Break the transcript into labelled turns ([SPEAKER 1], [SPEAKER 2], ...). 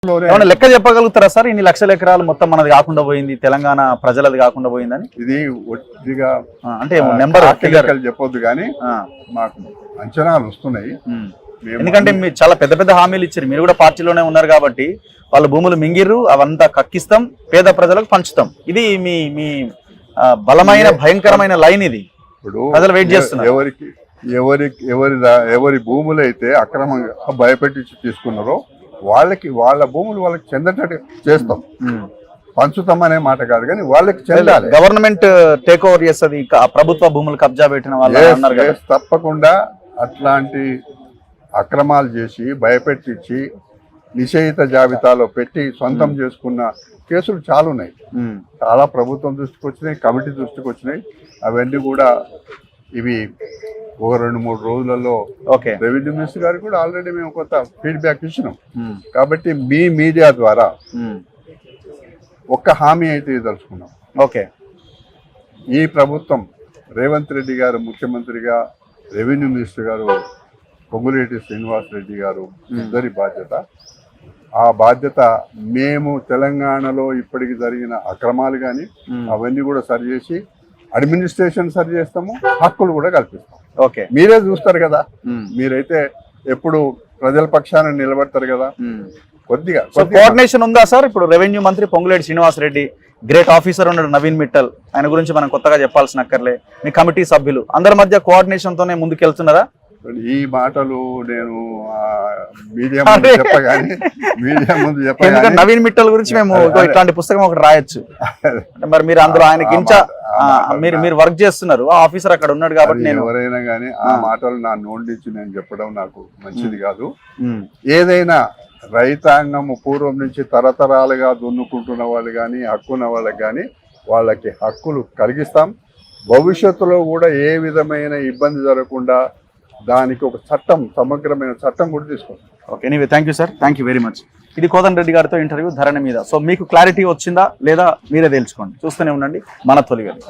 [SPEAKER 1] ఏమన్నా లెక్క చెప్పగలుగుతారా సార్? ఇన్ని లక్షల ఎకరాలు మొత్తం మనది కాకుండా పోయింది, తెలంగాణ ప్రజలది కాకుండా పోయిందని.
[SPEAKER 2] ఇది ఒట్టిగా
[SPEAKER 1] అంటే నెంబర్
[SPEAKER 2] చెప్పొద్దు కానీ మాకు అంచనాలు వస్తున్నాయి.
[SPEAKER 1] ఎందుకంటే మీరు చాలా పెద్ద పెద్ద హామీలు ఇచ్చారు, మీరు కూడా పార్టీలోనే ఉన్నారు కాబట్టి. వాళ్ళ భూములు మింగిర్రు, అవంతా కక్కిస్తాం, పేద ప్రజలకు పంచుతాం. ఇది మీ మీ బలమైన భయంకరమైన లైన్. ఇది
[SPEAKER 2] ఇప్పుడు
[SPEAKER 1] ప్రజలు వెయిట్ చేస్తున్నారు.
[SPEAKER 2] ఎవరి భూములు అయితే అక్రమంగా భయపెట్టి తీసుకున్నారో వాళ్ళ భూములు వాళ్ళకి చెందటట్టు చేస్తాం. పంచుతాం అనే మాట కాదు కానీ వాళ్ళకి చెందాలి.
[SPEAKER 1] గవర్నమెంట్ టేక్ ఓవర్ చేస్తుంది ప్రభుత్వ భూములు కబ్జా పెట్టిన వాళ్ళు.
[SPEAKER 2] తప్పకుండా అట్లాంటి అక్రమాలు చేసి భయపెట్టించి నిషేధిత జాబితాలో పెట్టి సొంతం చేసుకున్న కేసులు చాలా ఉన్నాయి. చాలా ప్రభుత్వం దృష్టికి వచ్చినాయి, కమిటీ దృష్టికి వచ్చినాయి. అవన్నీ కూడా ఇవి ఒక 2-3 రోజులలో రెవెన్యూ మినిస్టర్ గారికి కూడా ఆల్రెడీ మేము కొంత ఫీడ్బ్యాక్ ఇచ్చినాం. కాబట్టి మీ మీడియా ద్వారా ఒక్క హామీ అయితే తెలుసుకున్నాం. ఈ ప్రభుత్వం రేవంత్ రెడ్డి గారు ముఖ్యమంత్రిగా, రెవెన్యూ మినిస్టర్ గారు పొంగులేటి శ్రీనివాస్ రెడ్డి గారు ఇద్దరి బాధ్యత. ఆ బాధ్యత మేము తెలంగాణలో ఇప్పటికి జరిగిన అక్రమాలు కానీ అవన్నీ కూడా సరిచేసి అడ్మినిస్ట్రేషన్ సరి చేస్తాము, హక్కులు కూడా కల్పిస్తాం. మీరే చూస్తారు కదా, మీరైతే ఎప్పుడు ప్రజల పక్షాన నిలబడతారు కదా. కొద్దిగా
[SPEAKER 1] కోఆర్డినేషన్ ఉందా సార్? ఇప్పుడు రెవెన్యూ మంత్రి పొంగులేటి శ్రీనివాస్ రెడ్డి, గ్రేట్ ఆఫీసర్ ఉన్నాడు నవీన్ మిట్టల్, ఆయన గురించి మనం కొత్తగా చెప్పాల్సిన అక్కర్లే. మీ కమిటీ సభ్యులు అందరి మధ్య కోఆర్డినేషన్ తోనే ముందుకెళ్తున్నారా?
[SPEAKER 2] ఈ మాటలు నేను మీడియా ముందు చెప్పగానే
[SPEAKER 1] నవీన్ మిట్టల్ గురించి మేము ఇట్లాంటి పుస్తకం ఒకటి రాయొచ్చు. మరి మీరు అందులో ఆయనకి మీరు వర్క్ చేస్తున్నారు, ఆ ఆఫీసర్ అక్కడ ఉన్నాడు కాబట్టి. నేను
[SPEAKER 2] ఎవరైనా కానీ ఆ మాటలు నా నోటి నుంచి నేను చెప్పడం నాకు మంచిది కాదు. ఏదైనా రైతాంగం పూర్వం నుంచి తరతరాలుగా దున్నుకుంటున్న వాళ్ళు కానీ హక్కున్న వాళ్ళకి కానీ వాళ్ళకి హక్కులు కలిగిస్తాం. భవిష్యత్తులో కూడా ఏ విధమైన ఇబ్బంది జరగకుండా దానికి ఒక చట్టం, సమగ్రమైన చట్టం కూడా తీసుకుంటాం.
[SPEAKER 1] Anyway, thank you sir, thank you very much. ఇది కోదండ రెడ్డి గారితో ఇంటర్వ్యూ ధరణి మీద. సో మీకు క్లారిటీ వచ్చిందా లేదా మీరే తెలుసుకోండి. చూస్తూనే ఉండండి మన తొలి వెలుగు.